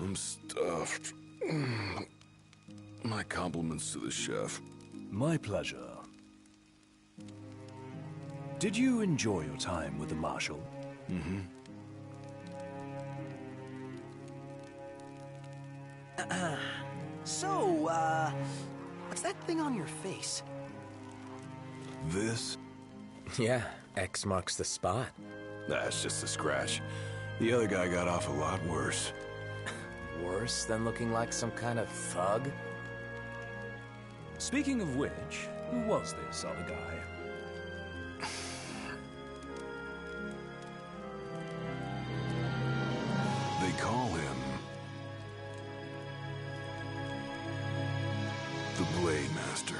I'm stuffed. My compliments to the chef. My pleasure. Did you enjoy your time with the Marshal? Mm-hmm. So, what's that thing on your face? This? Yeah, X marks the spot. That's just a scratch. The other guy got off a lot worse. Worse than looking like some kind of thug? Speaking of which, who was this other guy? They call him the Blade Master.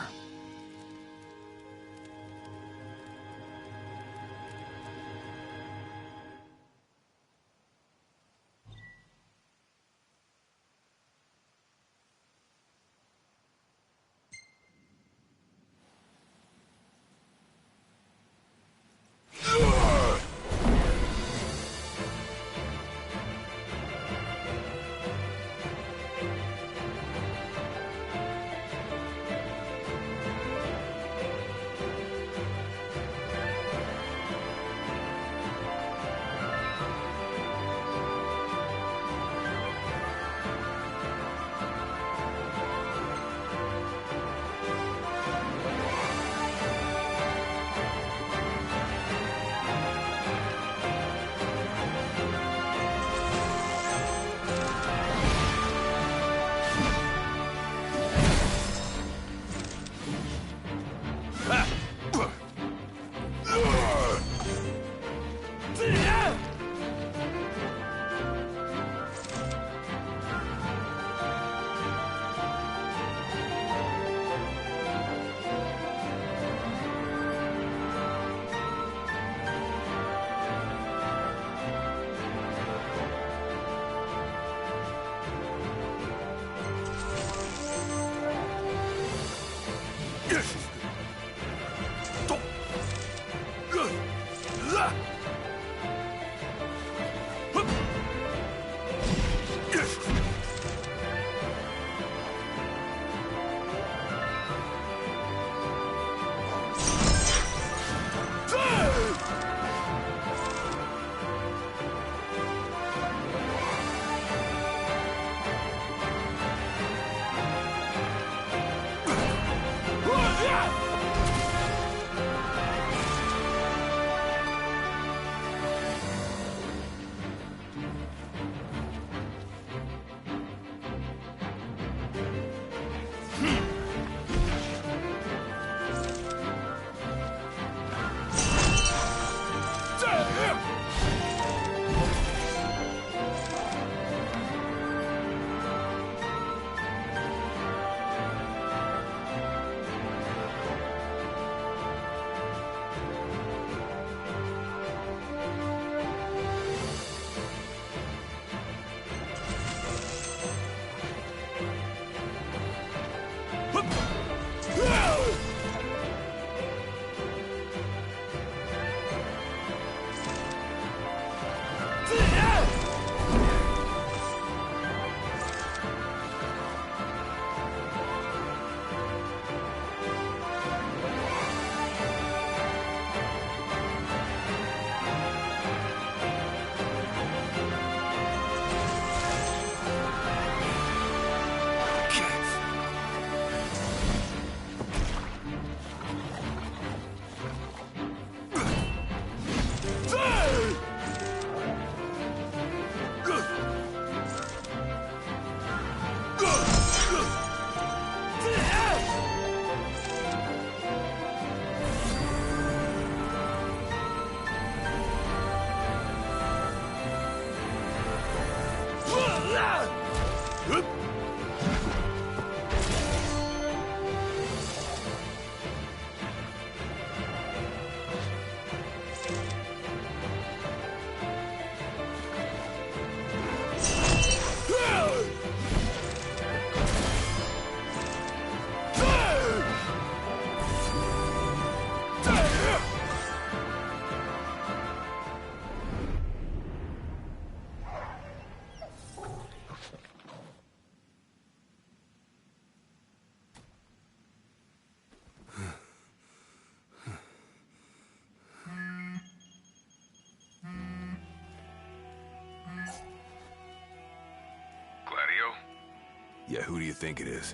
Yeah, who do you think it is?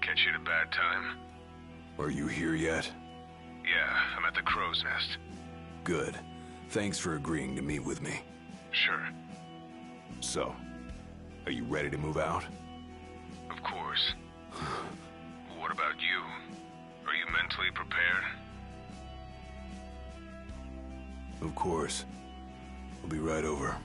Catch you at a bad time? Are you here yet? Yeah, I'm at the Crow's Nest. Good. Thanks for agreeing to meet with me. Sure. So, are you ready to move out? Of course. What about you? Are you mentally prepared? Of course. We'll be right over.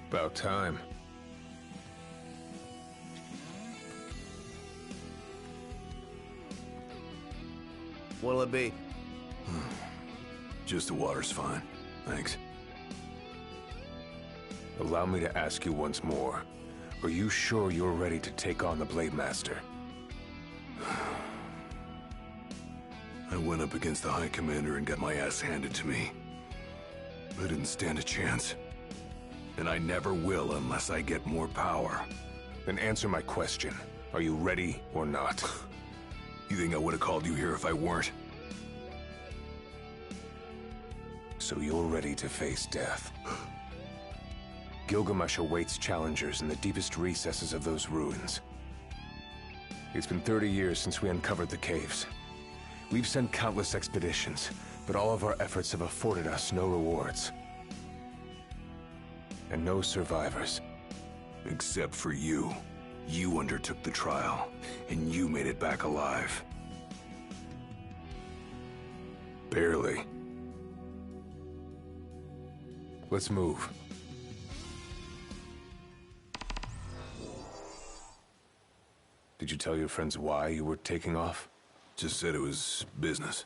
About time. What'll it be? Just the water's fine. Thanks. Allow me to ask you once more. Are you sure you're ready to take on the Blade Master? I went up against the High Commander and got my ass handed to me. I didn't stand a chance. And I never will unless I get more power. Then answer my question. Are you ready or not? You think I would have called you here if I weren't? So you're ready to face death. Gilgamesh awaits challengers in the deepest recesses of those ruins. It's been 30 years since we uncovered the caves. We've sent countless expeditions, but all of our efforts have afforded us no rewards. And no survivors. Except for you. You undertook the trial, and you made it back alive. Barely. Let's move. Did you tell your friends why you were taking off? Just said it was business.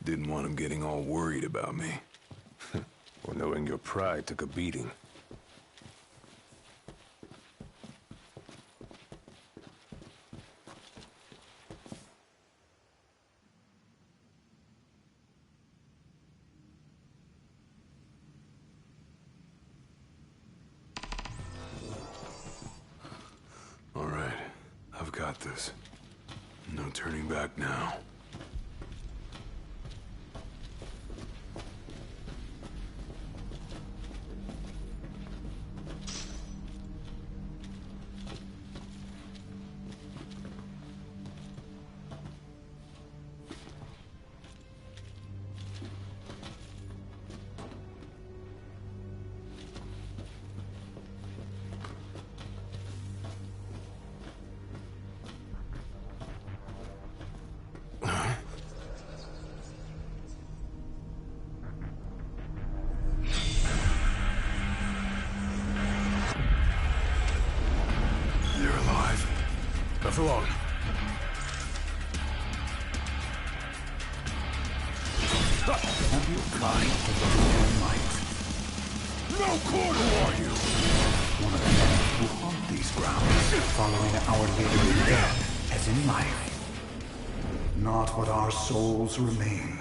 Didn't want them getting all worried about me. Well, knowing your pride took a beating. All right, I've got this. No turning back now. Not for long. Have you tried to bring your might? No quarter! Who are you? One of the men who haunt these grounds, following our leader in death as in life. Not what our souls remain,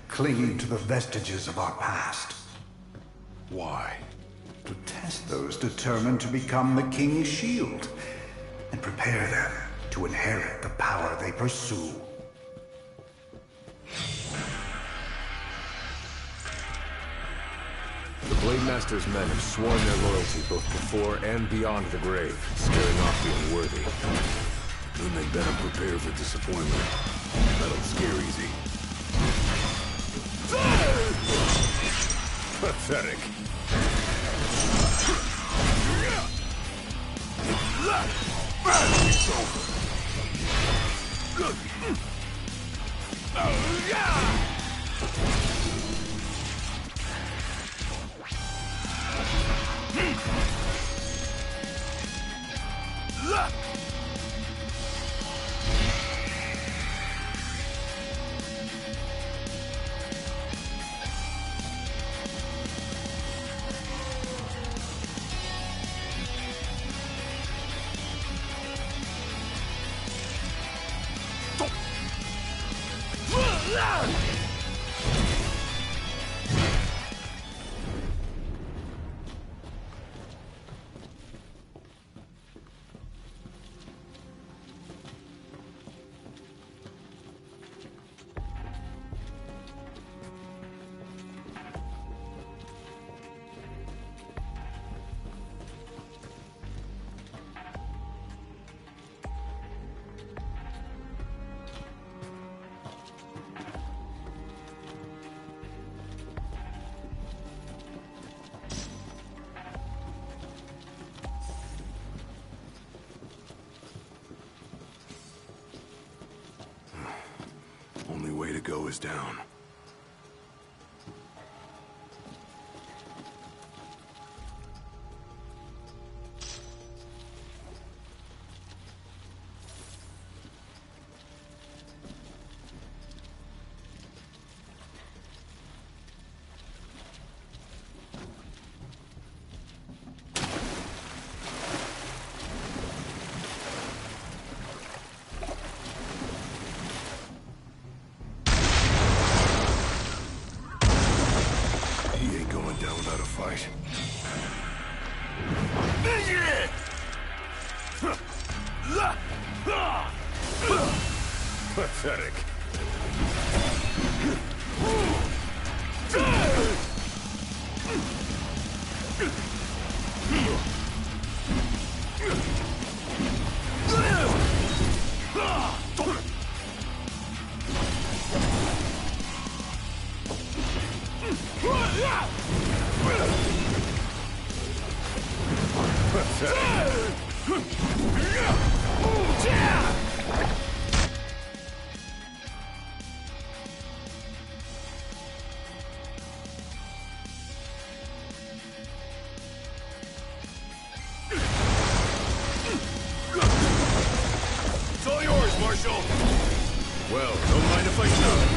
clinging to the vestiges of our past. Why? To test those determined to become the King's shield, and prepare them to inherit the power they pursue. The Blade Master's men have sworn their loyalty both before and beyond the grave, scaring off the unworthy. Then they better prepare for disappointment. That'll scare easy. Pathetic. It's over. only way to go is down. Pathetic. Well, don't mind if I stop.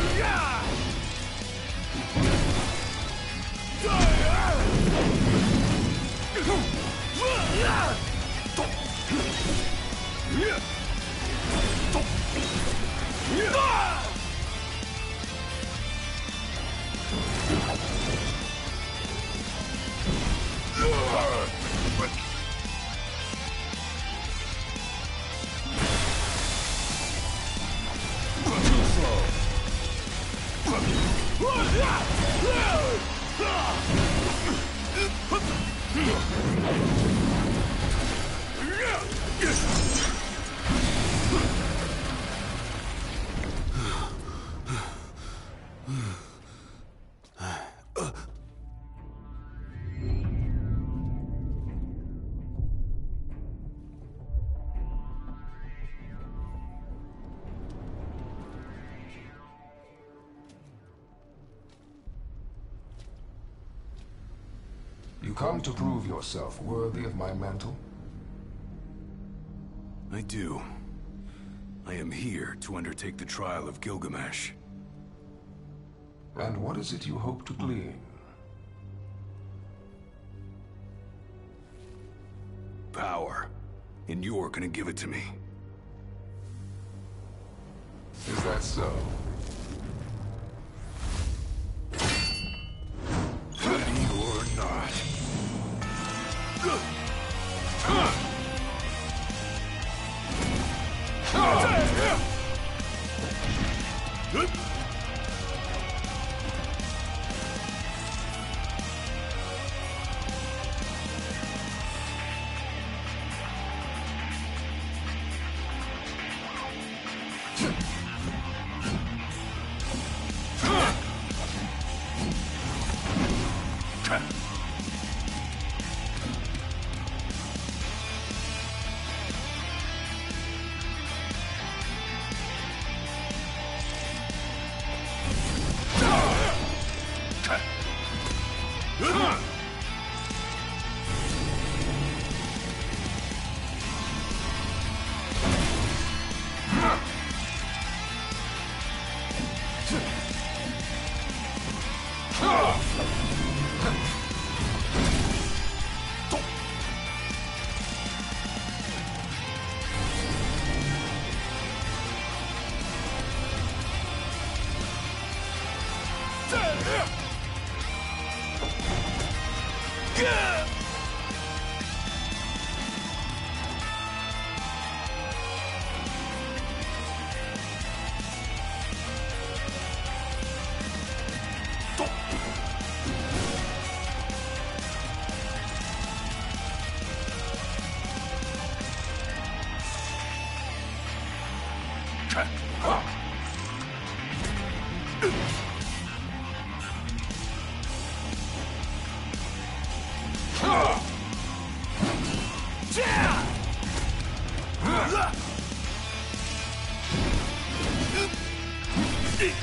You come to prove yourself worthy of my mantle? I do. I am here to undertake the trial of Gilgamesh. And what is it you hope to glean? Power. And you're gonna give it to me. Is that so? Ready or not. Brute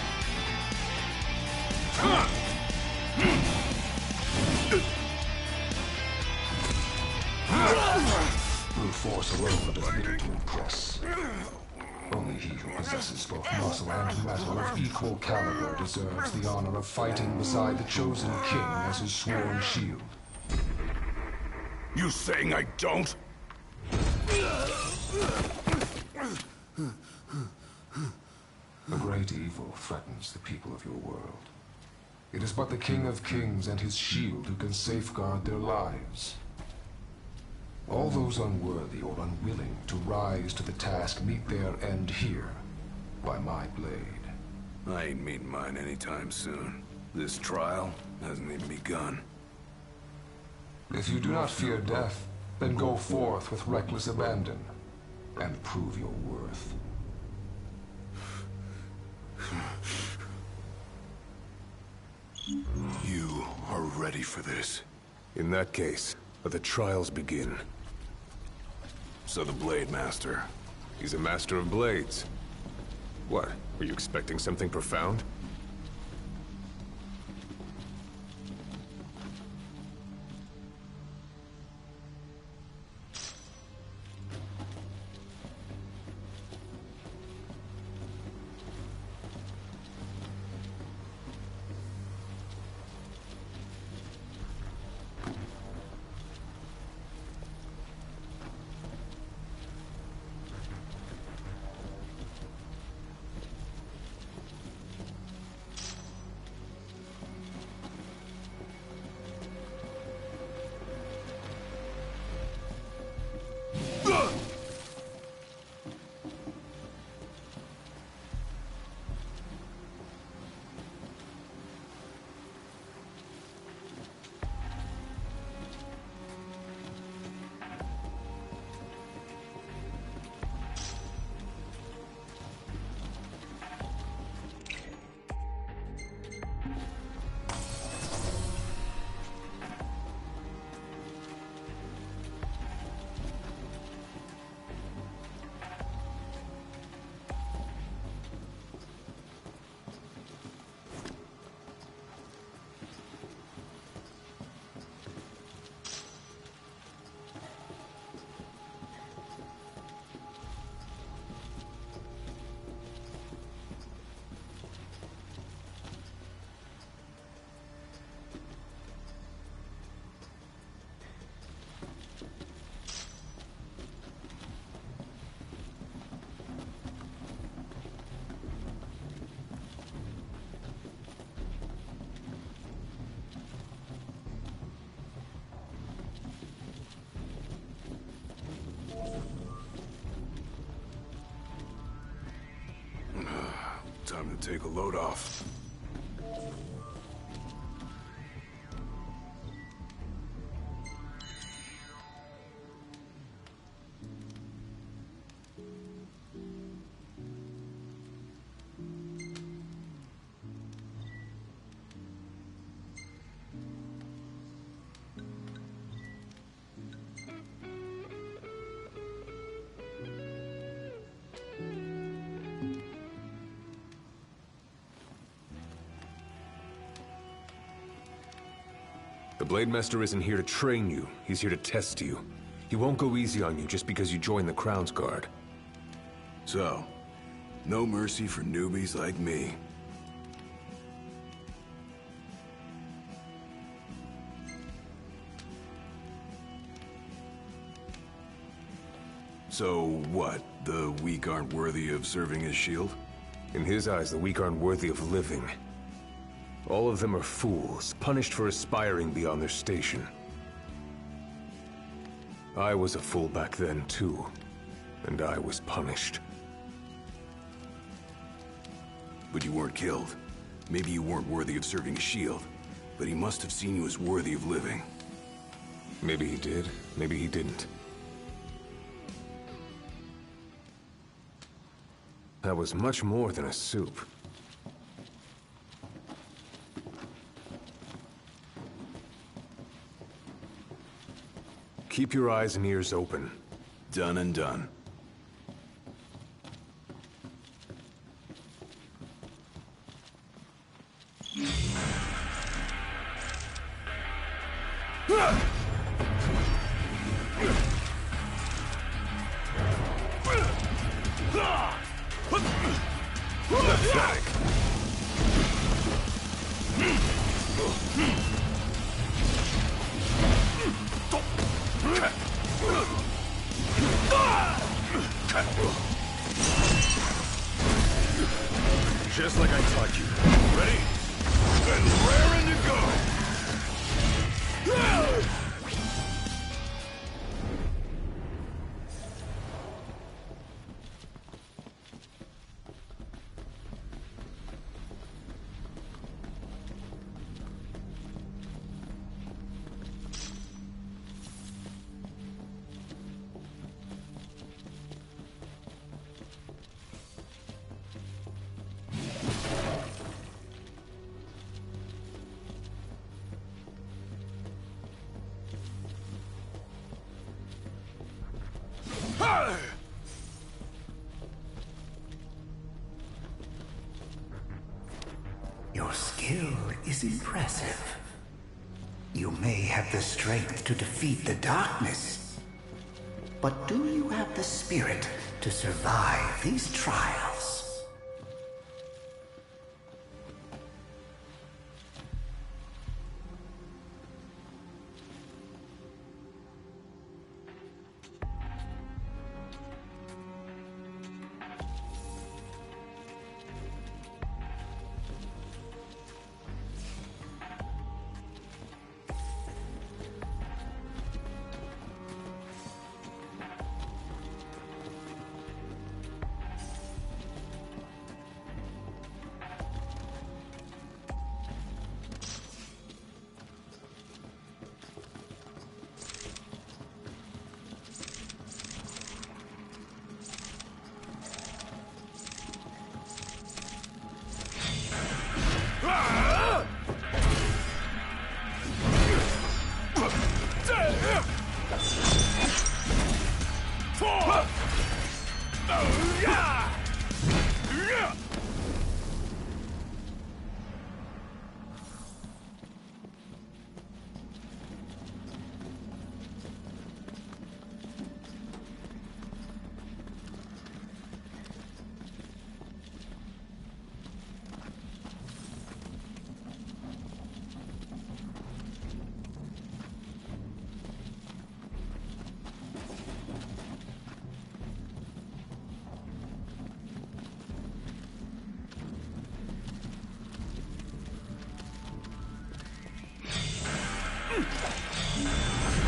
force alone does little to impress. Only he who possesses both muscle and metal of equal caliber deserves the honor of fighting beside the chosen king as his sworn shield. You saying I don't? A great evil threatens the people of your world. It is but the King of Kings and his shield who can safeguard their lives. All those unworthy or unwilling to rise to the task meet their end here, by my blade. I ain't meeting mine anytime soon. This trial hasn't even begun. If you do not fear death, then go forth with reckless abandon, and prove your worth. You are ready for this. In that case, let the trials begin. So the Blade Master. He's a master of blades. What? Were you expecting something profound? Time to take a load off. The Blade Master isn't here to train you, he's here to test you. He won't go easy on you just because you joined the Crown's Guard. So, no mercy for newbies like me. So what? The weak aren't worthy of serving as shield? In his eyes, the weak aren't worthy of living. All of them are fools, punished for aspiring beyond their station. I was a fool back then, too. And I was punished. But you weren't killed. Maybe you weren't worthy of serving a shield, but he must have seen you as worthy of living. Maybe he did, maybe he didn't. That was much more than a soup. Keep your eyes and ears open. Done and done. Just like I taught you. Ready? And raring to go! Your skill is impressive. You may have the strength to defeat the darkness, but do you have the spirit to survive these trials?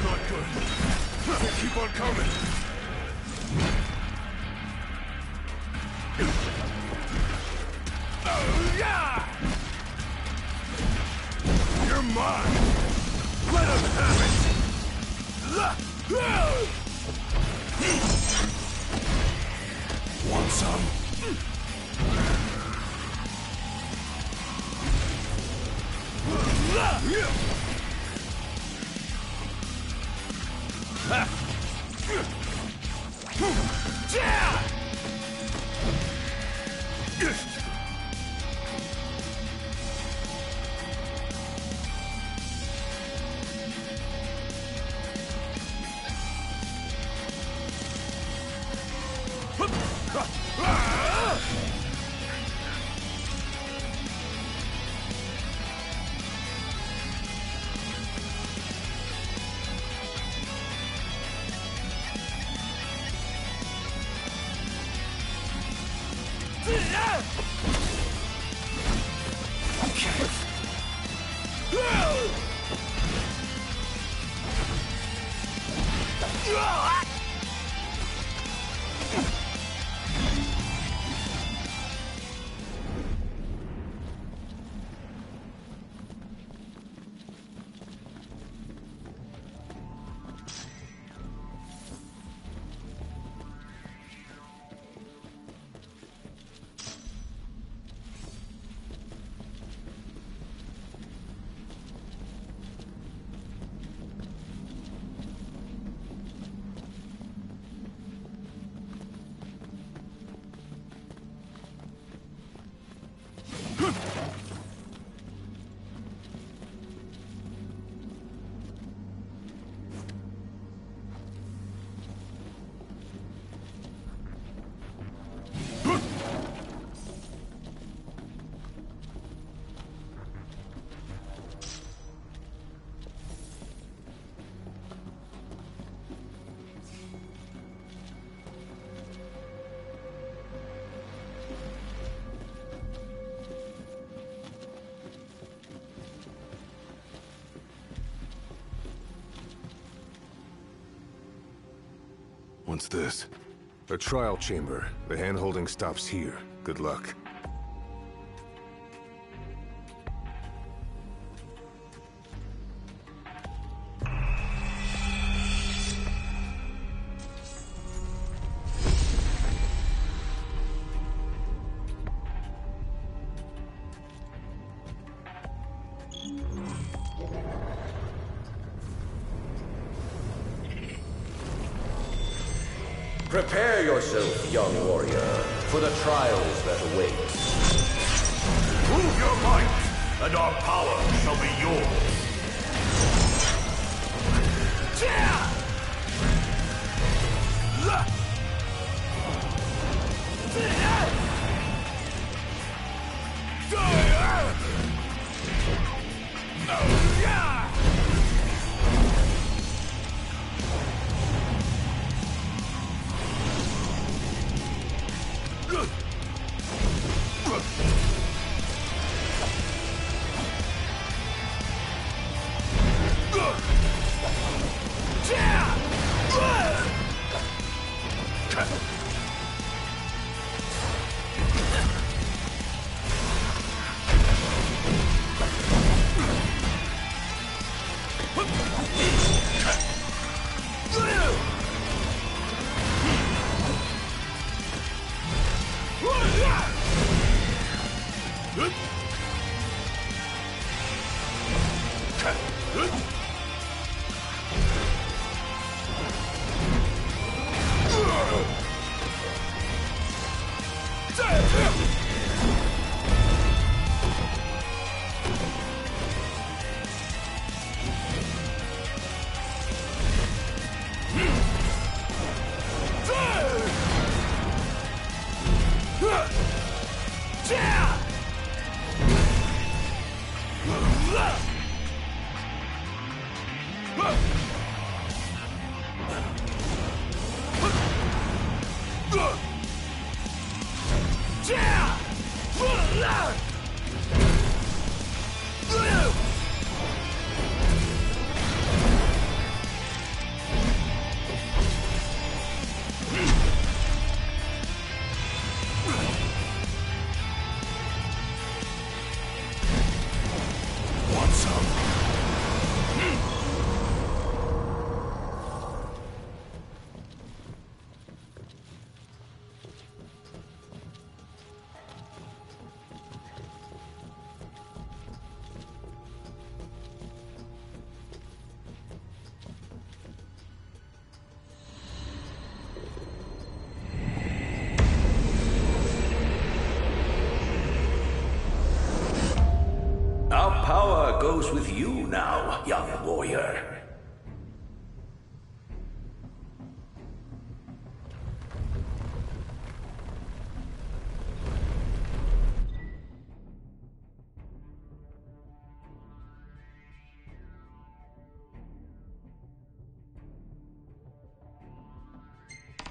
Not good. Keep on coming. You're mine. Let him have it. Want some? What's this? A trial chamber. The hand-holding stops here. Good luck. Prepare yourself, young warrior, for the trials that await. Prove your might, and our power shall be yours. Our power goes with you now, young warrior.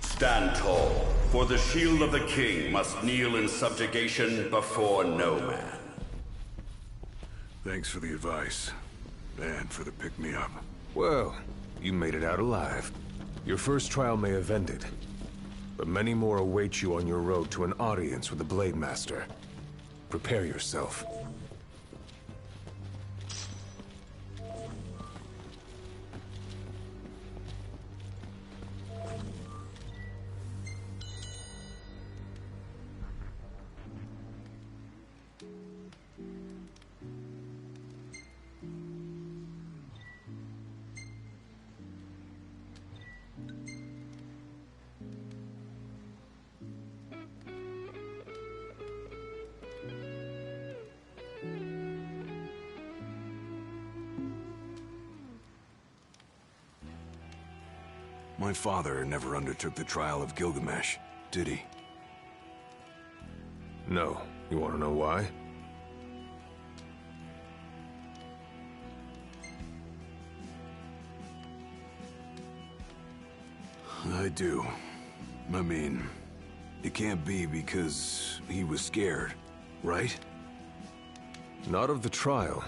Stand tall, for the shield of the king must kneel in subjugation before no man. Thanks for the advice. And for the pick-me-up. Well, you made it out alive. Your first trial may have ended, but many more await you on your road to an audience with the Blade Master. Prepare yourself. My father never undertook the trial of Gilgamesh, did he? No. You want to know why? I do. I mean, it can't be because he was scared, right? Not of the trial.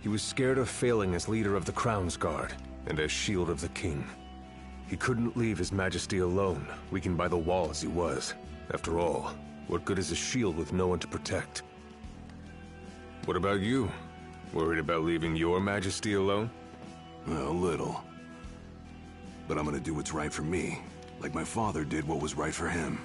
He was scared of failing as leader of the Crown's Guard, and as Shield of the King. He couldn't leave His Majesty alone, weakened by the wall as he was. After all, what good is a shield with no one to protect? What about you? Worried about leaving your Majesty alone? Well, a little. But I'm gonna do what's right for me, like my father did what was right for him.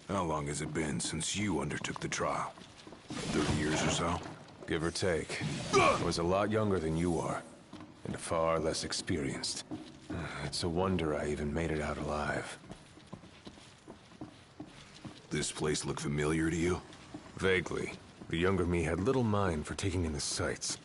How long has it been since you undertook the trial? 30 years or so? Give or take. I was a lot younger than you are, and far less experienced. It's a wonder I even made it out alive. This place look familiar to you? Vaguely. The younger me had little mind for taking in the sights.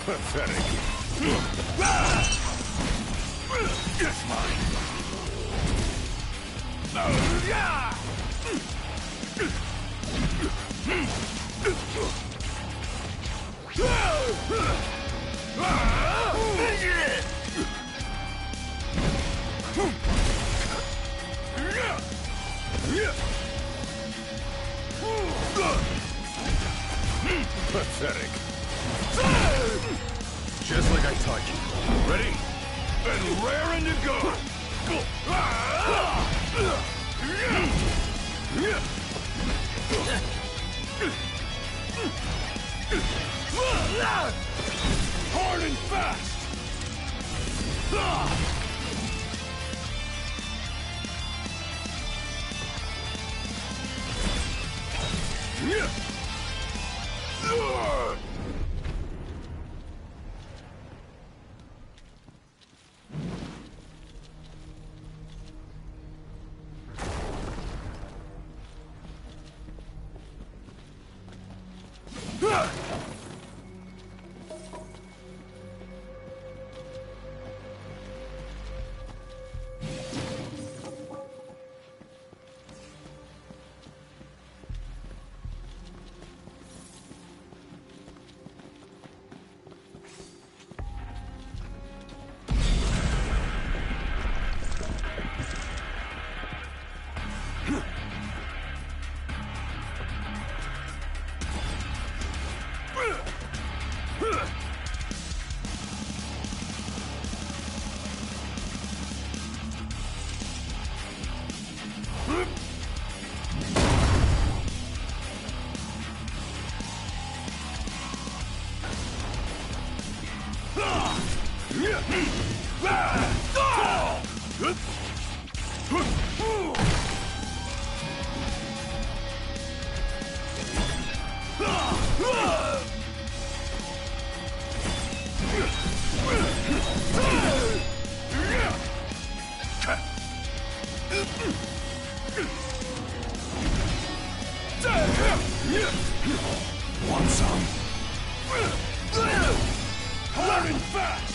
Pathetic. It's mine. Pathetic. Just like I taught you. Ready? And raring to go. Hard and fast. Want some? Hard and fast!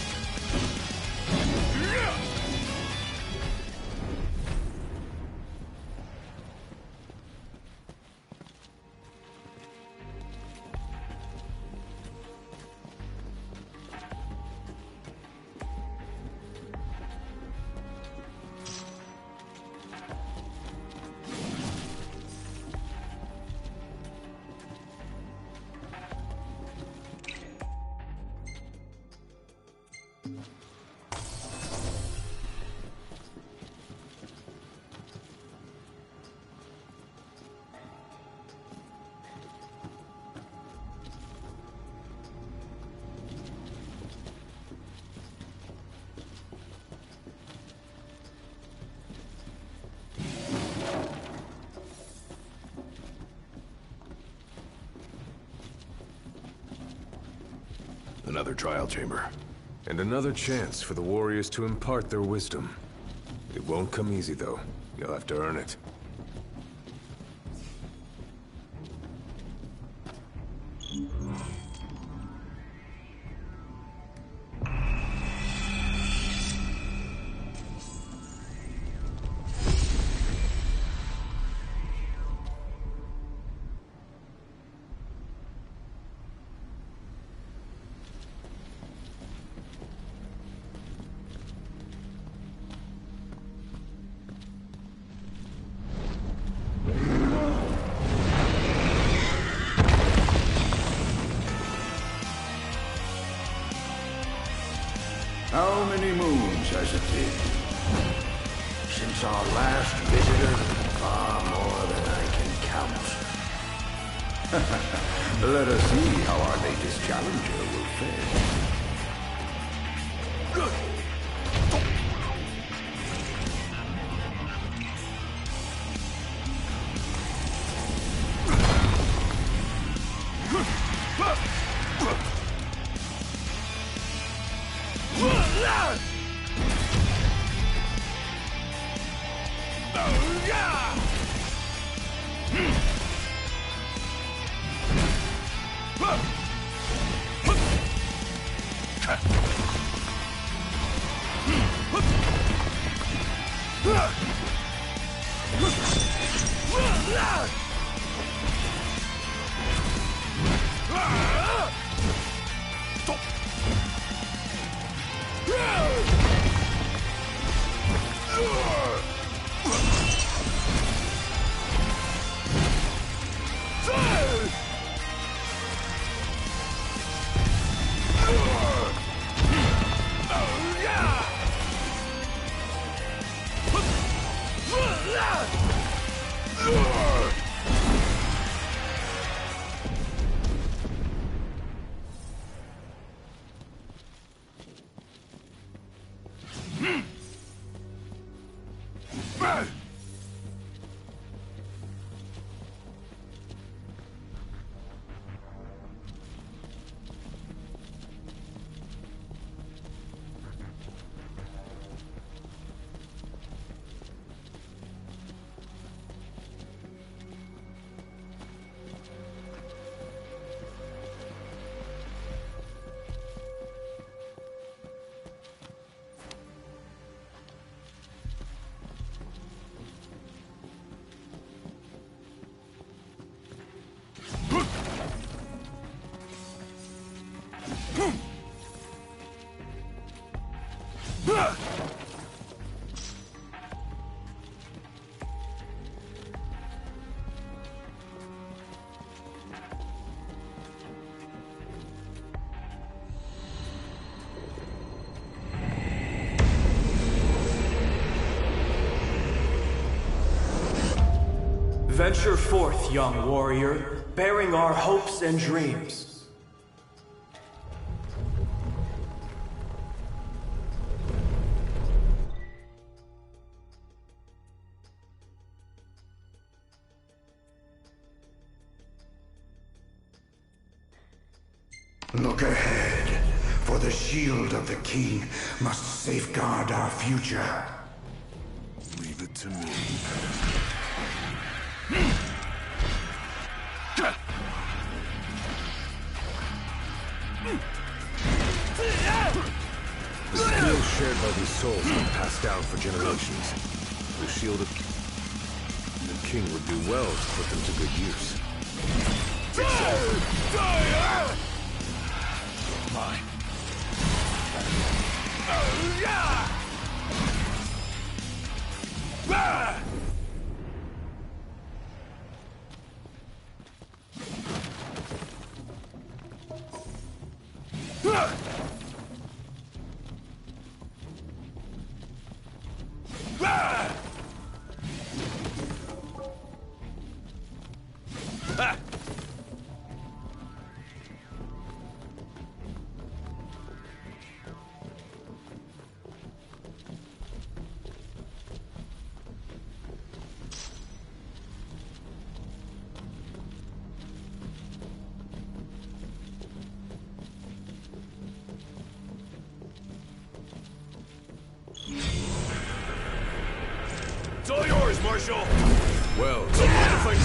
Another trial chamber. And another chance for the warriors to impart their wisdom. It won't come easy, though. You'll have to earn it. How many moons has it been? Since our last visitor? Far more than I can count. Let us see how our latest challenger will fare. Venture forth, young warrior, bearing our hopes and dreams. Look ahead, for the shield of the king must safeguard our future. Leave it to me. The skills shared by these souls have been passed down for generations. The shield of the king would do well to put them to good use. Mine. It's all yours, Marshal! Well, Come on if I do!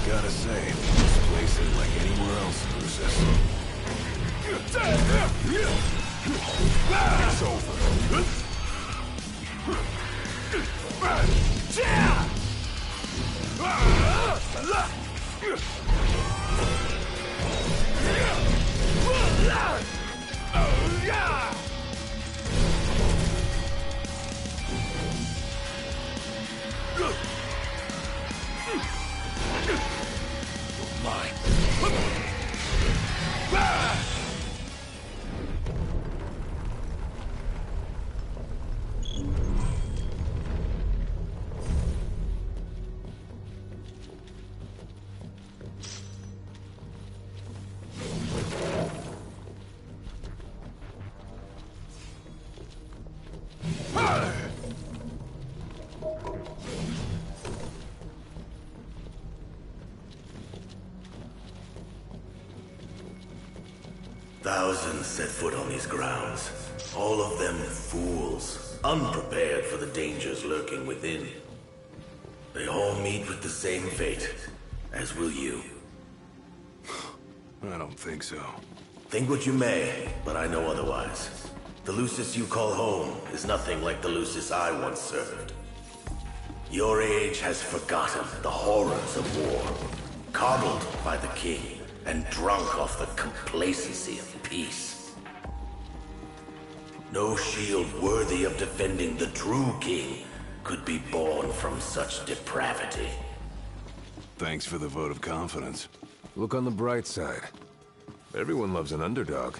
Gotta say, this place ain't like anywhere else, Lucis. It's over. Thousands set foot on these grounds. All of them fools, unprepared for the dangers lurking within. They all meet with the same fate, as will you. I don't think so. Think what you may, but I know otherwise. The Lucis you call home is nothing like the Lucis I once served. Your age has forgotten the horrors of war, coddled by the king, and drunk off the complacency of peace. No shield worthy of defending the true king could be born from such depravity. Thanks for the vote of confidence. look on the bright side. Everyone loves an underdog.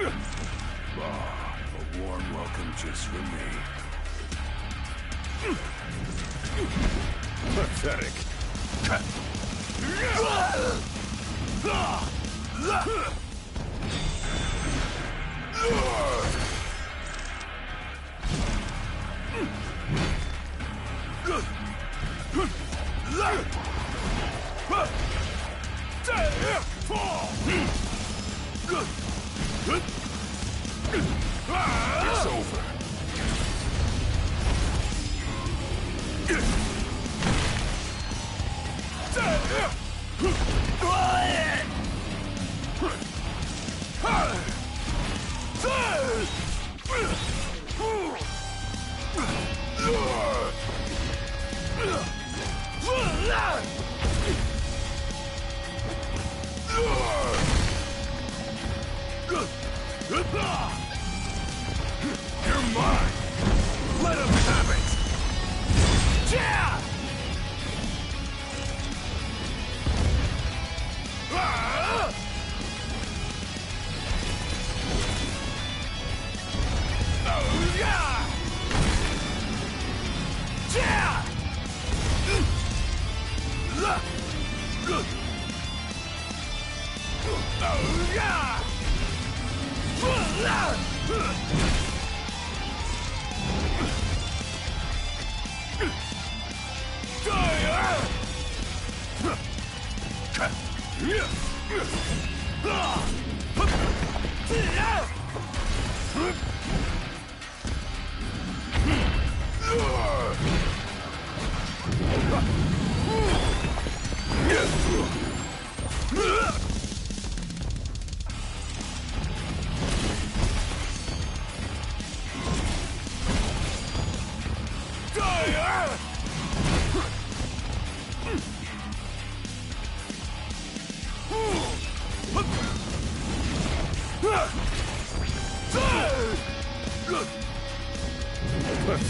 A warm welcome just for me. Pathetic. It's over. You're mine! Let him have it! Yeah!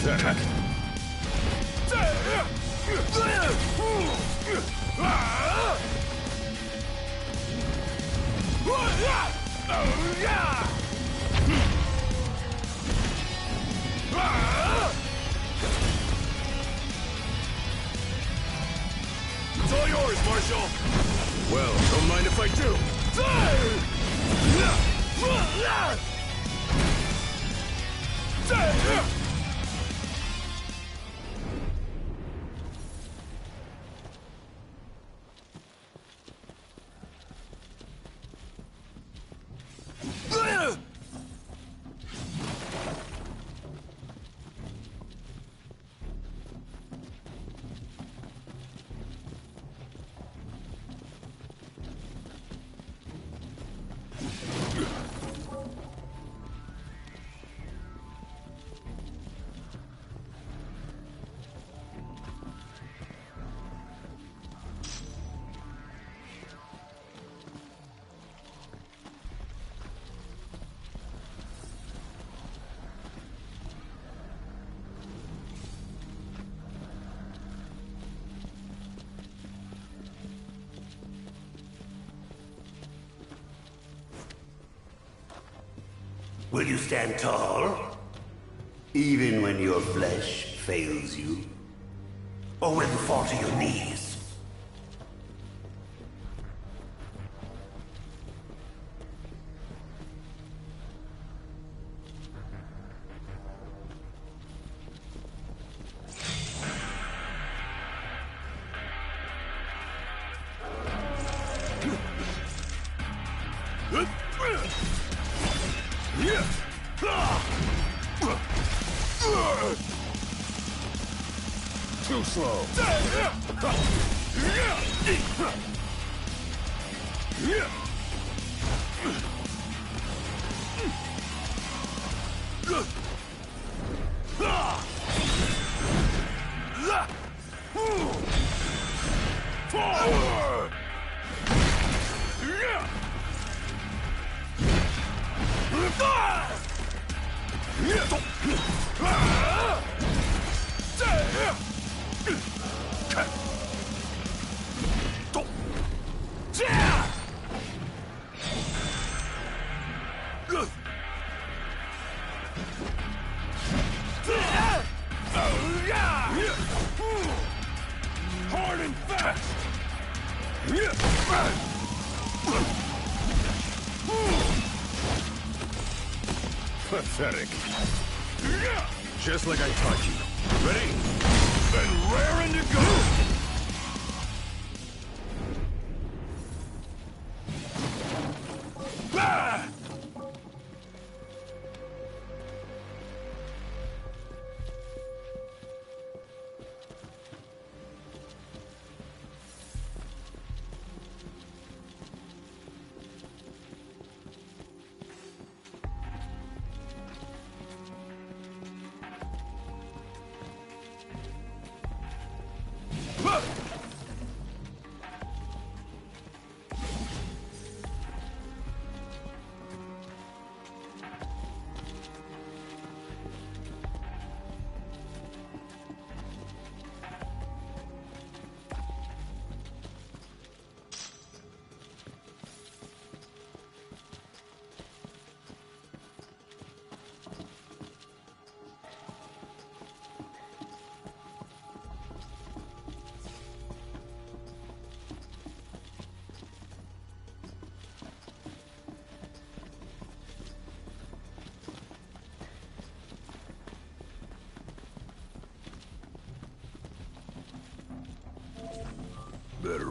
Pathetic. It's all yours, Marshal. Well, don't mind if I do. Will you stand tall? Even when your flesh fails you? Or will you fall to your knees? Too slow. Forward! Hard and fast! Pathetic. Just like I taught you. Ready? And raring to go!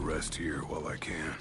rest here while I can.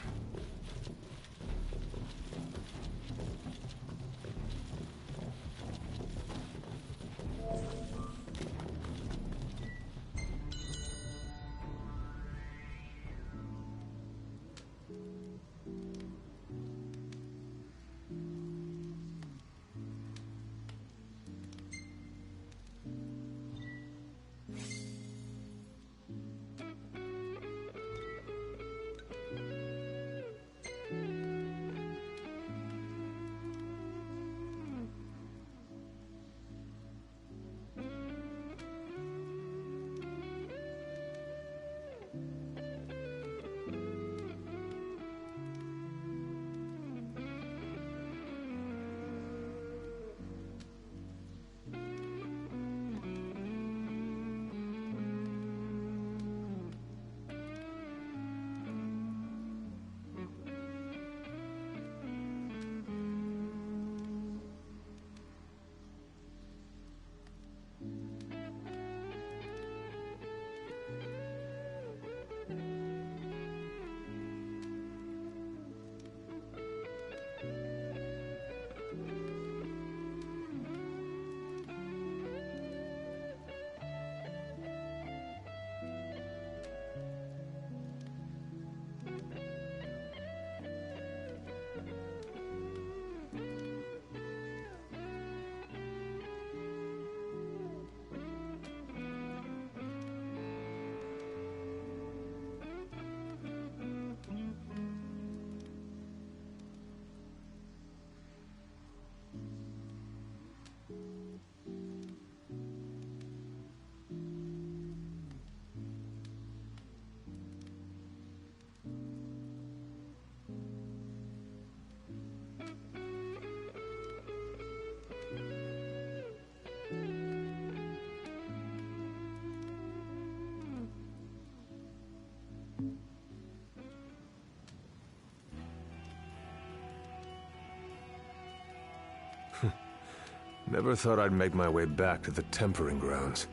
Never thought I'd make my way back to the tempering grounds.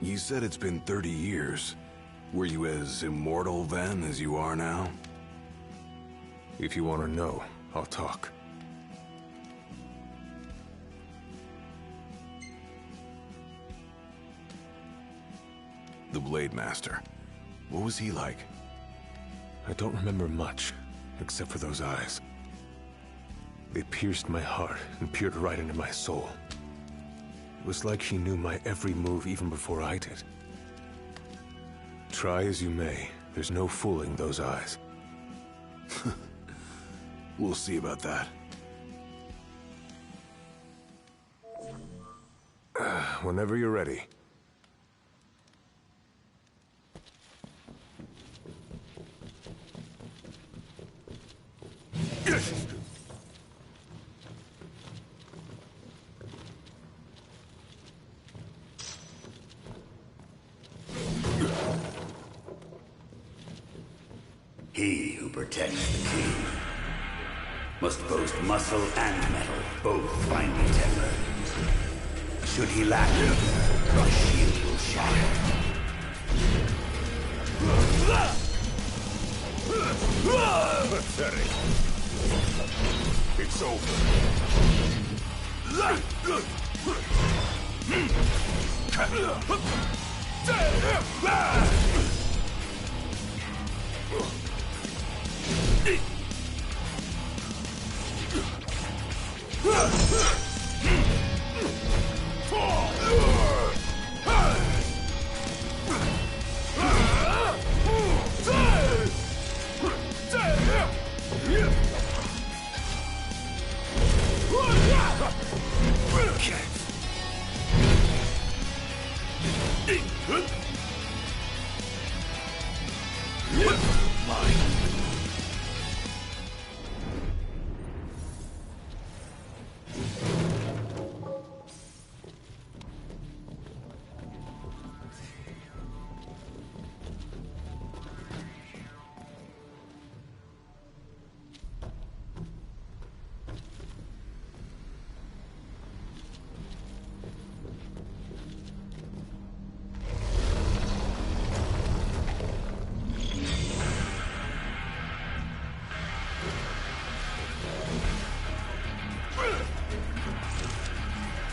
You said it's been 30 years. Were you as immortal then as you are now? If you want to know, I'll talk. The Blade Master. What was he like? I don't remember much, except for those eyes. They pierced my heart and peered right into my soul. It was like she knew my every move even before I did. Try as you may, there's no fooling those eyes. We'll see about that. Whenever you're ready. He who protects the king must boast muscle and metal, both finely tempered. Should he lack either, a shield will shatter. Pathetic. It's over.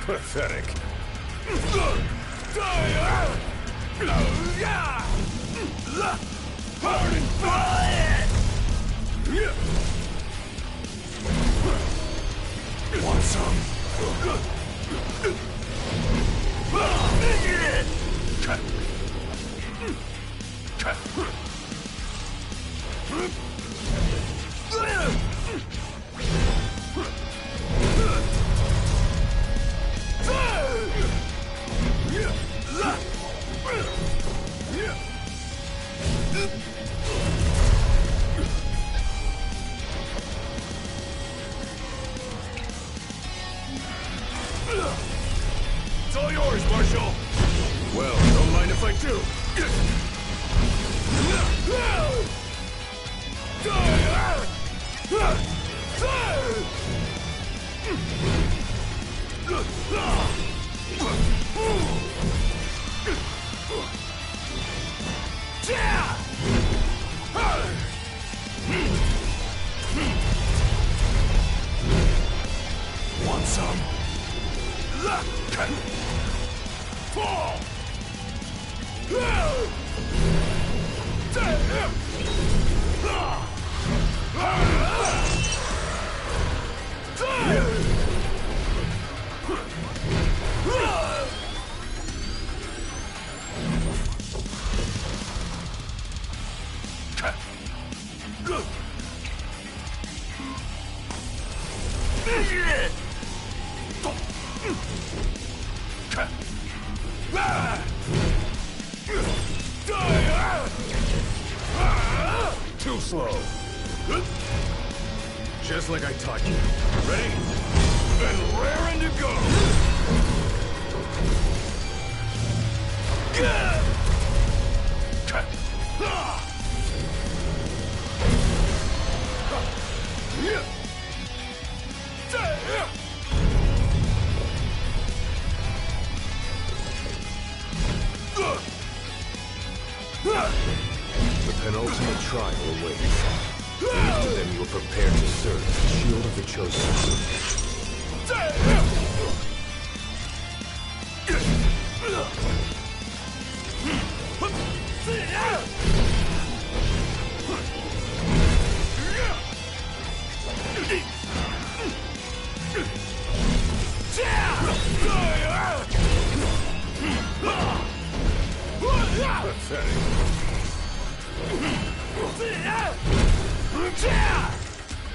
Pathetic. Want some? It's all yours, Marshal. Well, don't mind if I do. Want some? Fall! Too slow. Just like I taught you. Ready? And raring to go! The penultimate trial awaits. And then you are prepared to serve the shield of the chosen.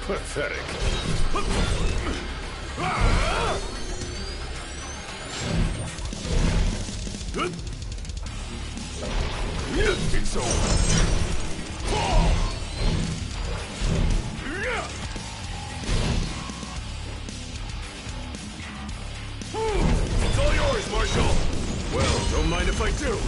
Pathetic. It's over. It's all yours, Marshal. Well, don't mind if I do.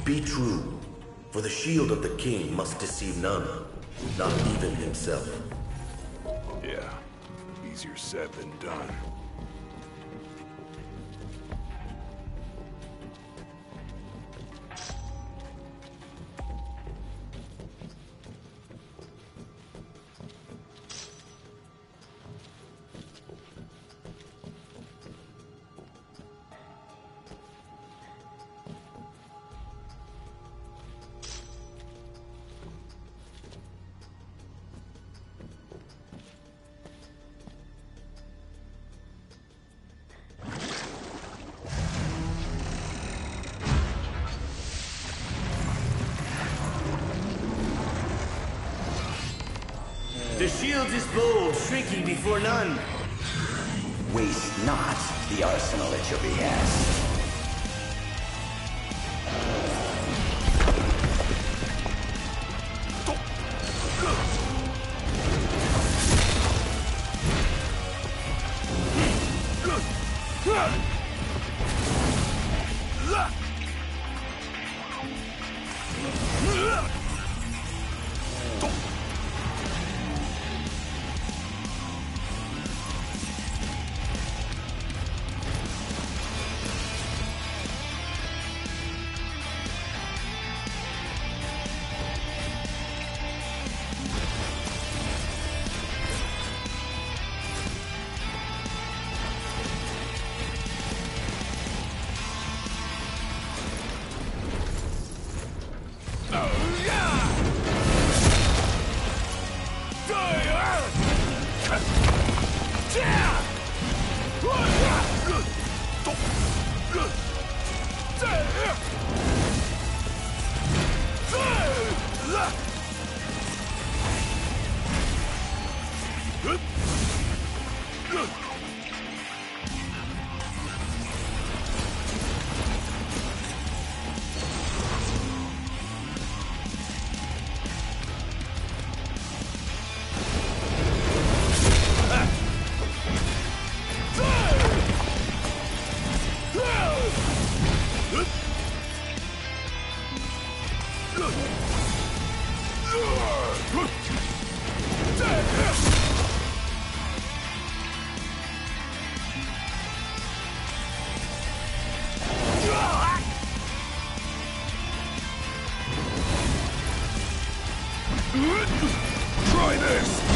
Be true, for the shield of the king must deceive none, not even himself. Yeah, easier said than done. shields is bold, shrinking before none. Waste not the arsenal at your behest. Try this!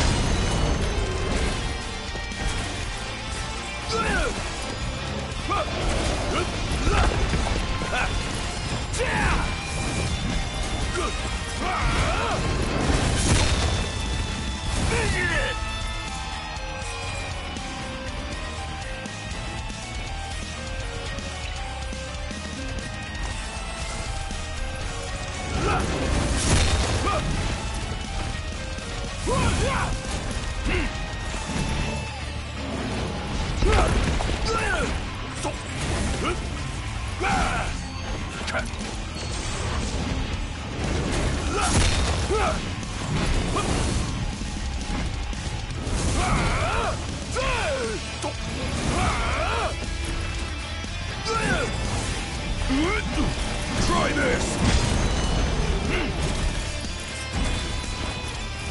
Try this!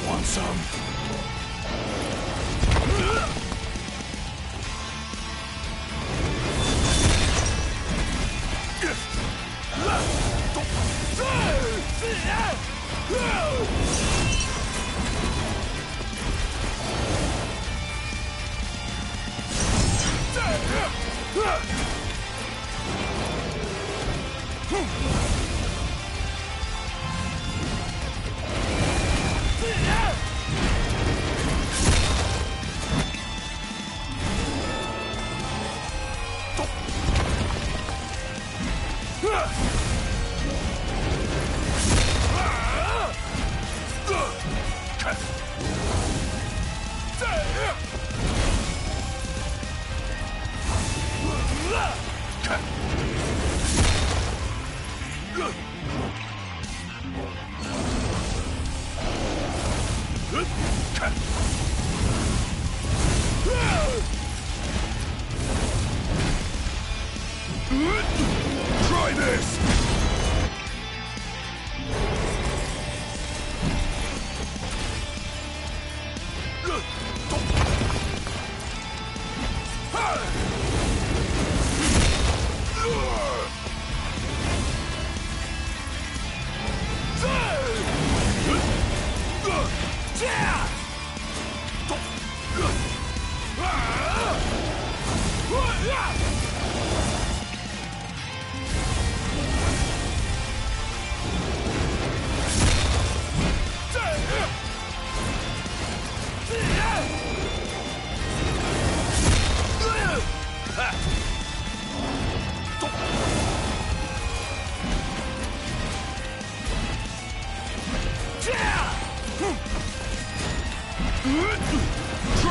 Want some? Try this!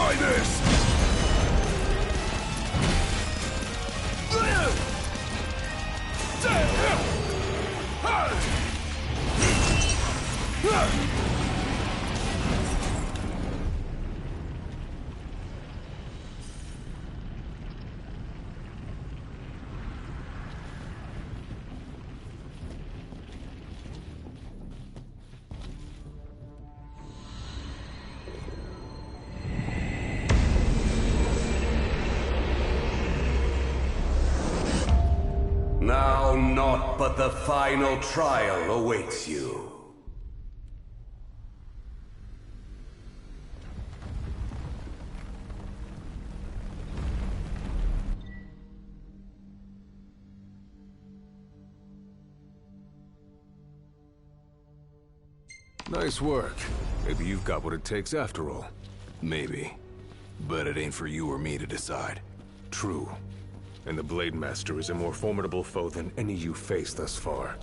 Try this! Now naught but the final trial awaits you. Nice work. Maybe you've got what it takes after all. Maybe. But it ain't for you or me to decide. True. And the Blade Master is a more formidable foe than any you faced thus far.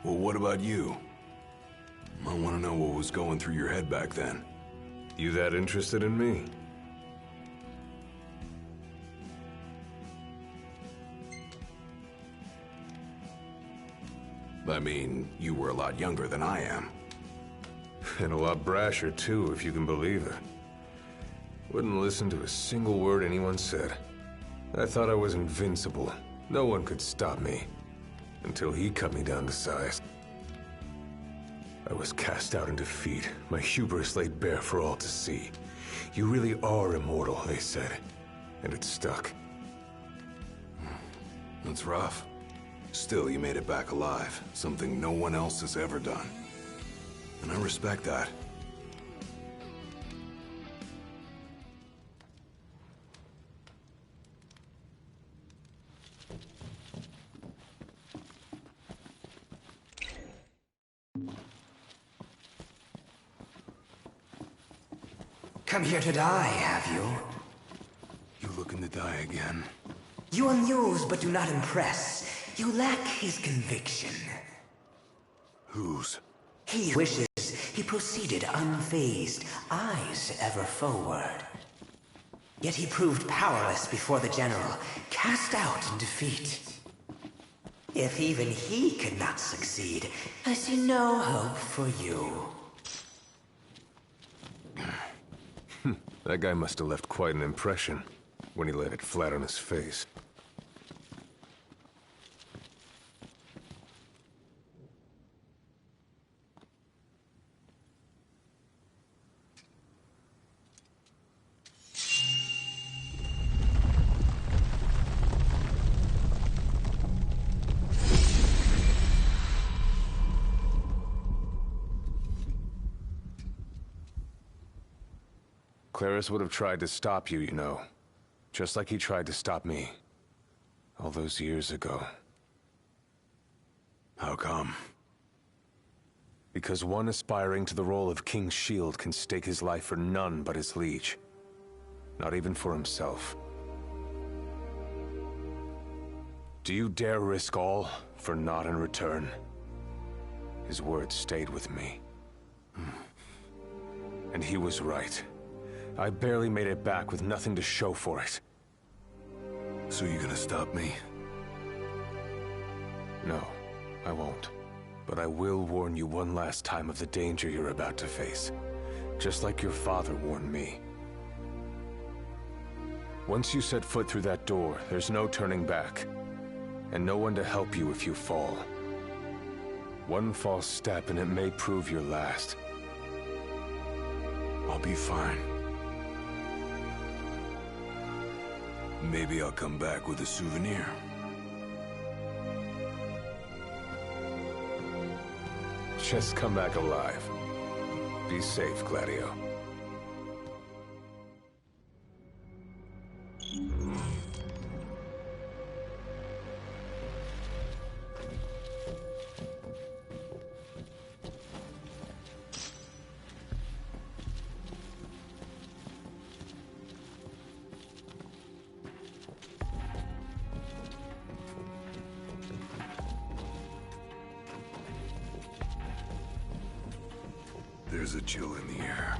Well, what about you? I want to know what was going through your head back then. You that interested in me? I mean, you were a lot younger than I am. And a lot brasher, too, if you can believe it. Wouldn't listen to a single word anyone said. I thought I was invincible. No one could stop me. Until he cut me down to size. I was cast out in defeat, my hubris laid bare for all to see. You really are immortal, they said. And it stuck. That's rough. Still, you made it back alive. Something no one else has ever done. And I respect that. Come here to die, have you? You looking to die again? You amuse but do not impress. You lack his conviction. Whose? He wishes he proceeded unfazed, eyes ever forward. Yet he proved powerless before the general, cast out in defeat. If even he could not succeed, I see no hope for you. That guy must have left quite an impression when he laid it flat on his face. Claris would have tried to stop you, you know. Just like he tried to stop me. All those years ago. How come? Because one aspiring to the role of King's Shield can stake his life for none but his liege. Not even for himself. Do you dare risk all for naught in return? His words stayed with me. And he was right. I barely made it back with nothing to show for it. So you gonna stop me? No, I won't. But I will warn you one last time of the danger you're about to face. Just like your father warned me. Once you set foot through that door, there's no turning back. And no one to help you if you fall. One false step and it may prove your last. I'll be fine. Maybe I'll come back with a souvenir. just come back alive. Be safe, Gladio. There's a chill in the air.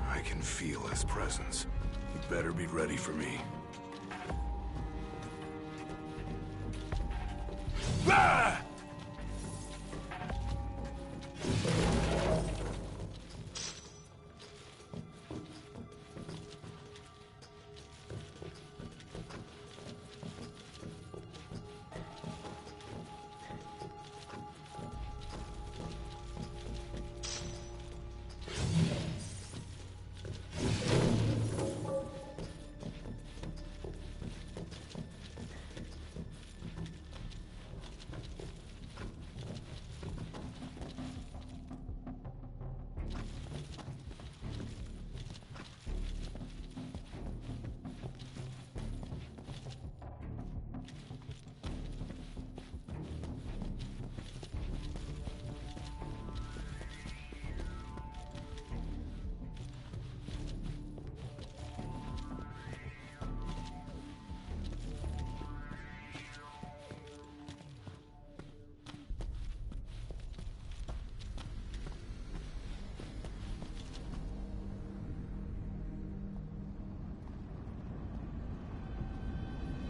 I can feel his presence. You better be ready for me. Ah!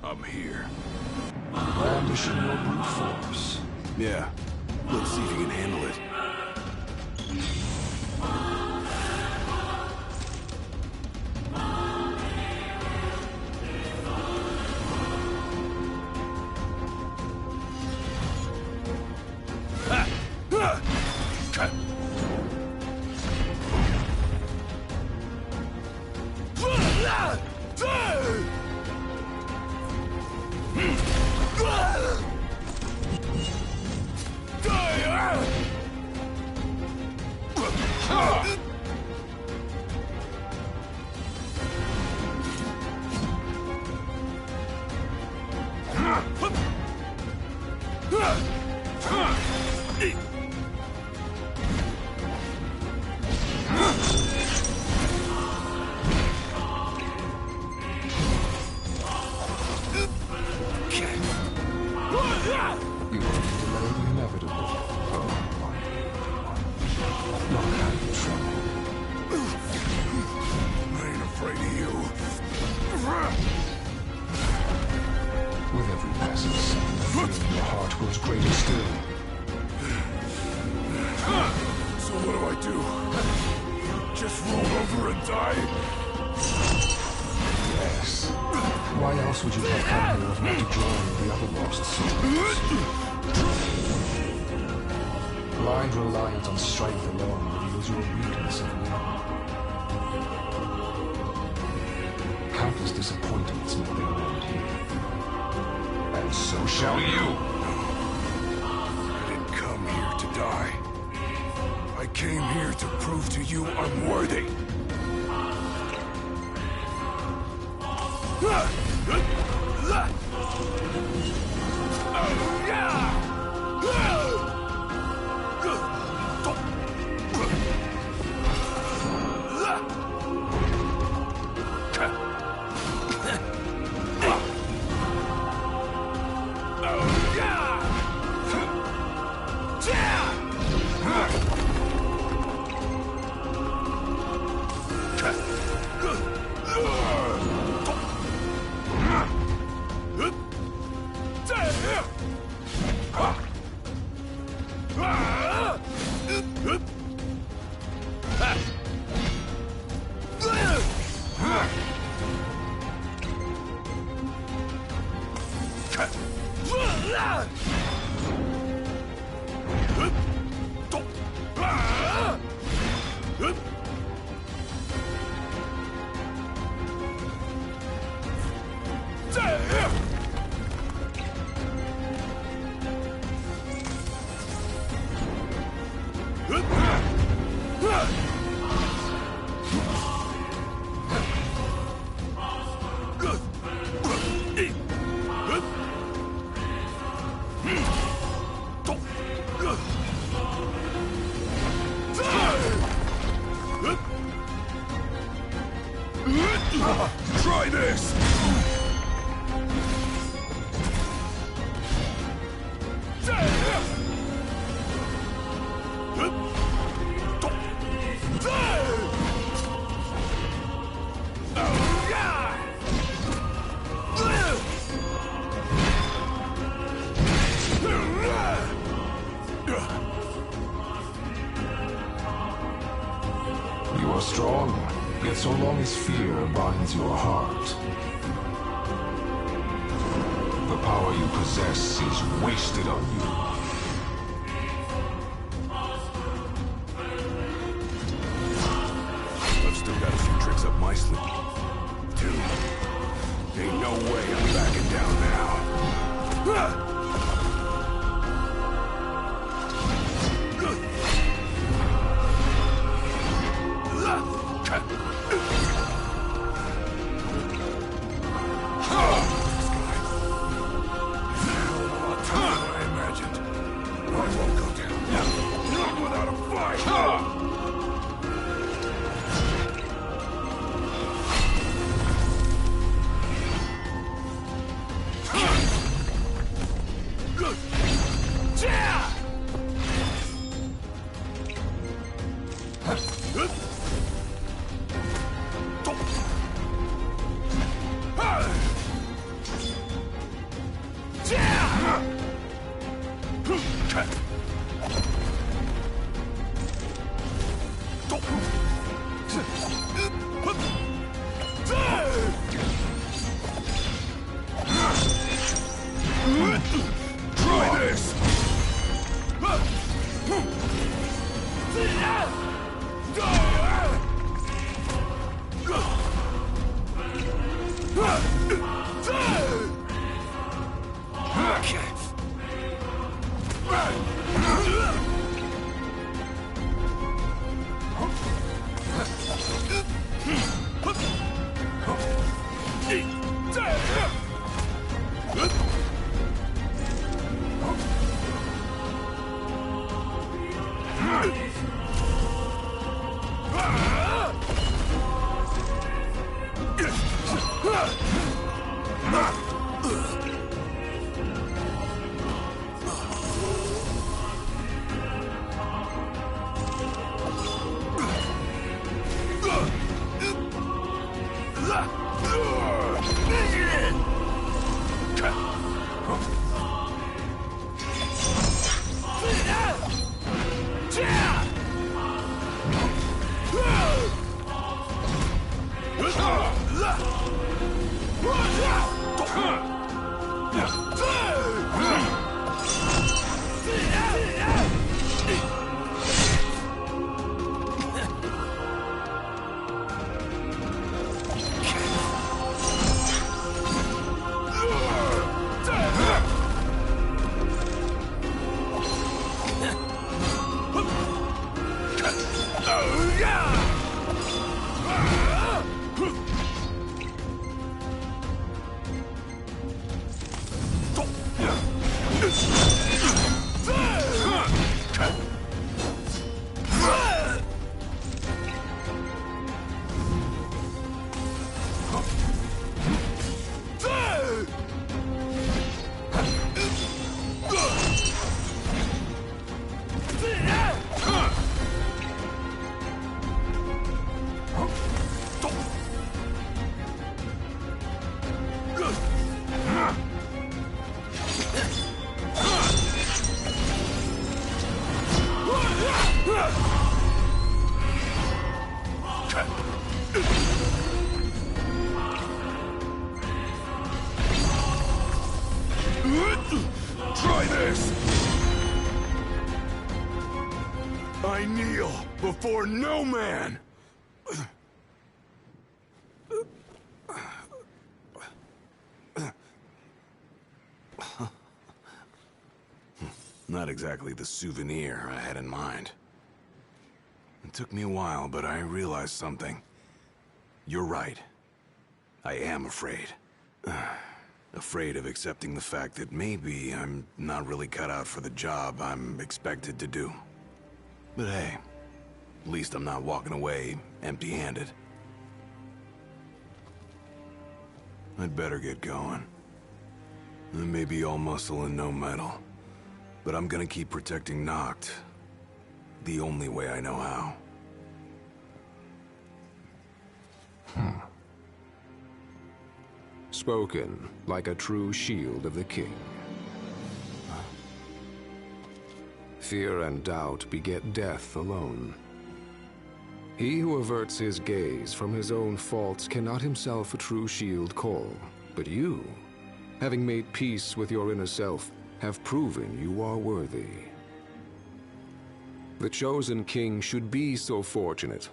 I'm here. Brandishing your brute force. Yeah. Let's see if you can handle it. Blind reliance on strength alone reveals your weakness of will. Countless disappointments met their end here. And so shall you! I didn't come here to die. I came here to prove to you I'm worthy. Try this! You are strong, yet so long as fear binds your heart, the power you possess is wasted on you. I've still got a few tricks up my sleeve. Dude, ain't no way I'm backing down now. Try this! Try this! I kneel before no man! Not exactly the souvenir I had in mind. It took me a while, but I realized something. You're right. I am afraid. Afraid of accepting the fact that maybe I'm not really cut out for the job I'm expected to do. But hey, at least I'm not walking away empty-handed. I'd better get going. I may be all muscle and no metal, but I'm gonna keep protecting Noct the only way I know how. Spoken like a true shield of the king. Fear and doubt beget death alone. He who averts his gaze from his own faults cannot himself a true shield call. But you, having made peace with your inner self, have proven you are worthy. The chosen king should be so fortunate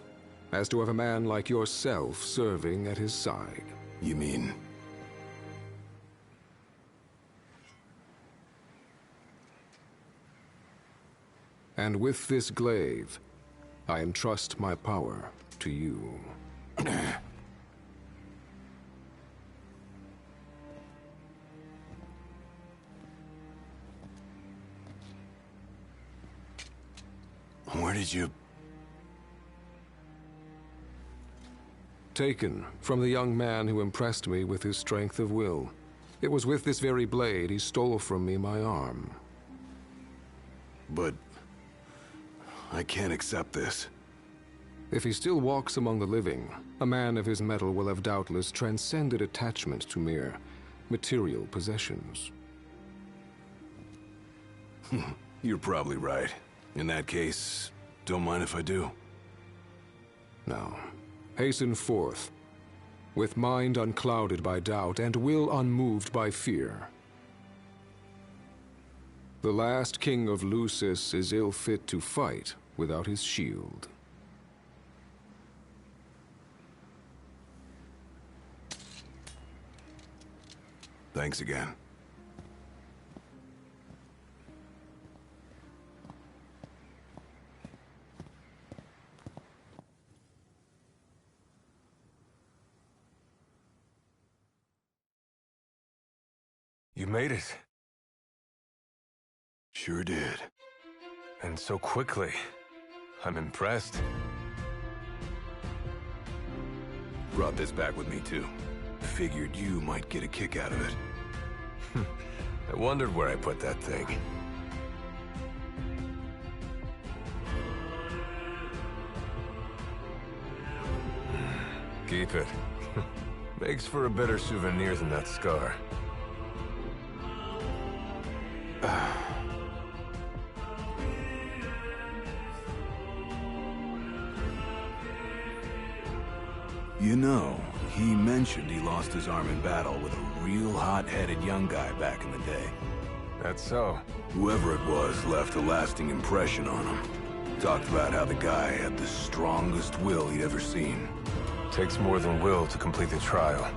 as to have a man like yourself serving at his side. You mean... And with this glaive, I entrust my power to you. Where did you... Taken from the young man who impressed me with his strength of will. It was with this very blade he stole from me my arm. But... I can't accept this. If he still walks among the living, a man of his mettle will have doubtless transcended attachment to mere material possessions. You're probably right. In that case, don't mind if I do. Now, hasten forth, with mind unclouded by doubt and will unmoved by fear. The last king of Lucis is ill fit to fight without his shield. Thanks again. You made it. Sure did. And so quickly. I'm impressed. Brought this back with me, too. Figured you might get a kick out of it. I wondered where I put that thing. Keep it. Makes for a better souvenir than that scar. You know, he mentioned he lost his arm in battle with a real hot-headed young guy back in the day. That's so. Whoever it was left a lasting impression on him. Talked about how the guy had the strongest will he'd ever seen. Takes more than will to complete the trial.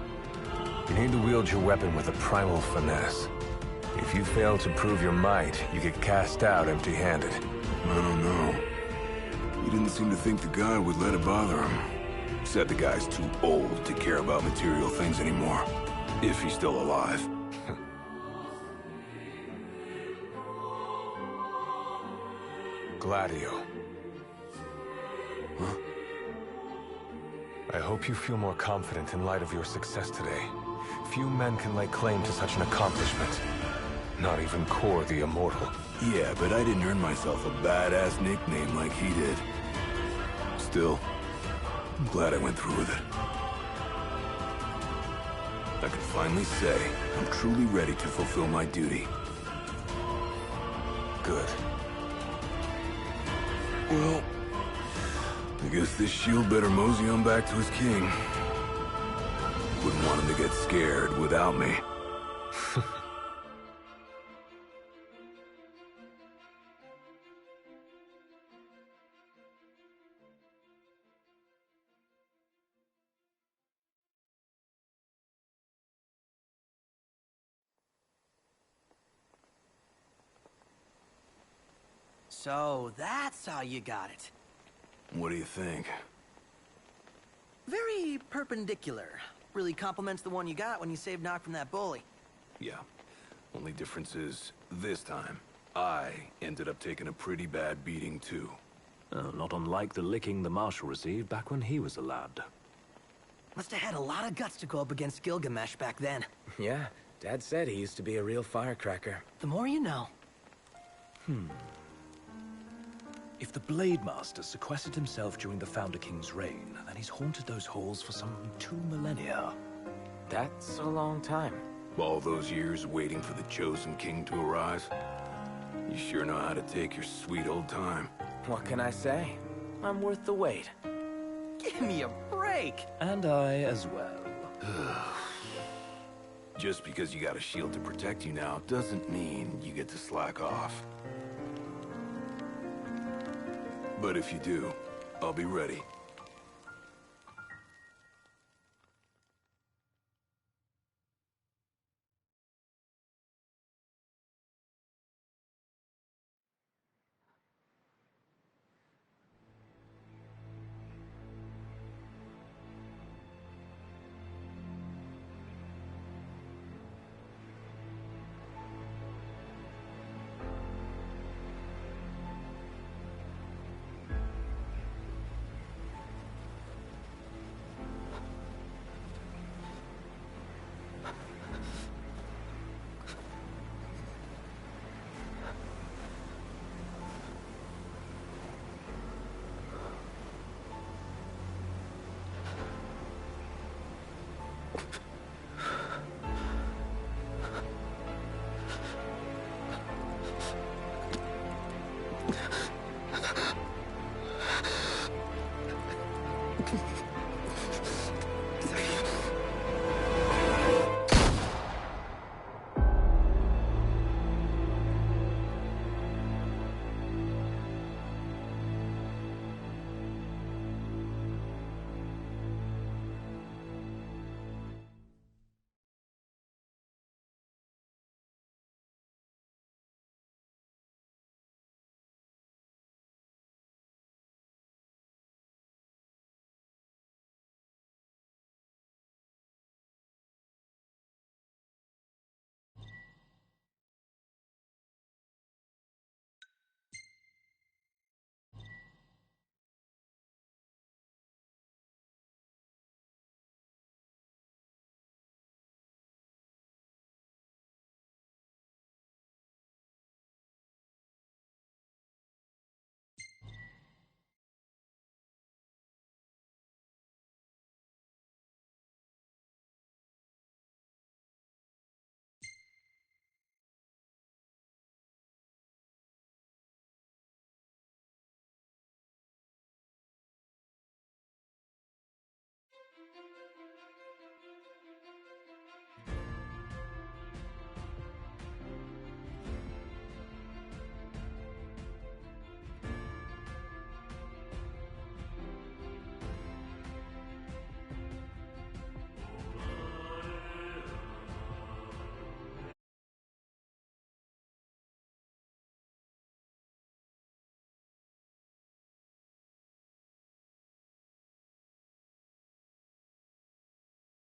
You need to wield your weapon with a primal finesse. If you fail to prove your might, you get cast out empty-handed. I don't know. He didn't seem to think the guy would let it bother him. Said the guy's too old to care about material things anymore. If he's still alive. Gladio. Huh? I hope you feel more confident in light of your success today. Few men can lay claim to such an accomplishment. Not even Kor the Immortal. Yeah, but I didn't earn myself a badass nickname like he did. Still, I'm glad I went through with it. I can finally say I'm truly ready to fulfill my duty. Good. Well, I guess this shield better mosey on back to his king. Wouldn't want him to get scared without me. So, that's how you got it. What do you think? Very perpendicular. Really complements the one you got when you saved Noct from that bully. Yeah. Only difference is, this time, I ended up taking a pretty bad beating too. Not unlike the licking the Marshal received back when he was a lad. Must have had a lot of guts to go up against Gilgamesh back then. Yeah, Dad said he used to be a real firecracker. The more you know. If the Blade Master sequestered himself during the Founder King's reign, then he's haunted those halls for some 2 millennia. That's a long time. All those years waiting for the Chosen King to arise. You sure know how to take your sweet old time. What can I say? I'm worth the wait. Give me a break! And I as well. Just because you got a shield to protect you now doesn't mean you get to slack off. But if you do, I'll be ready.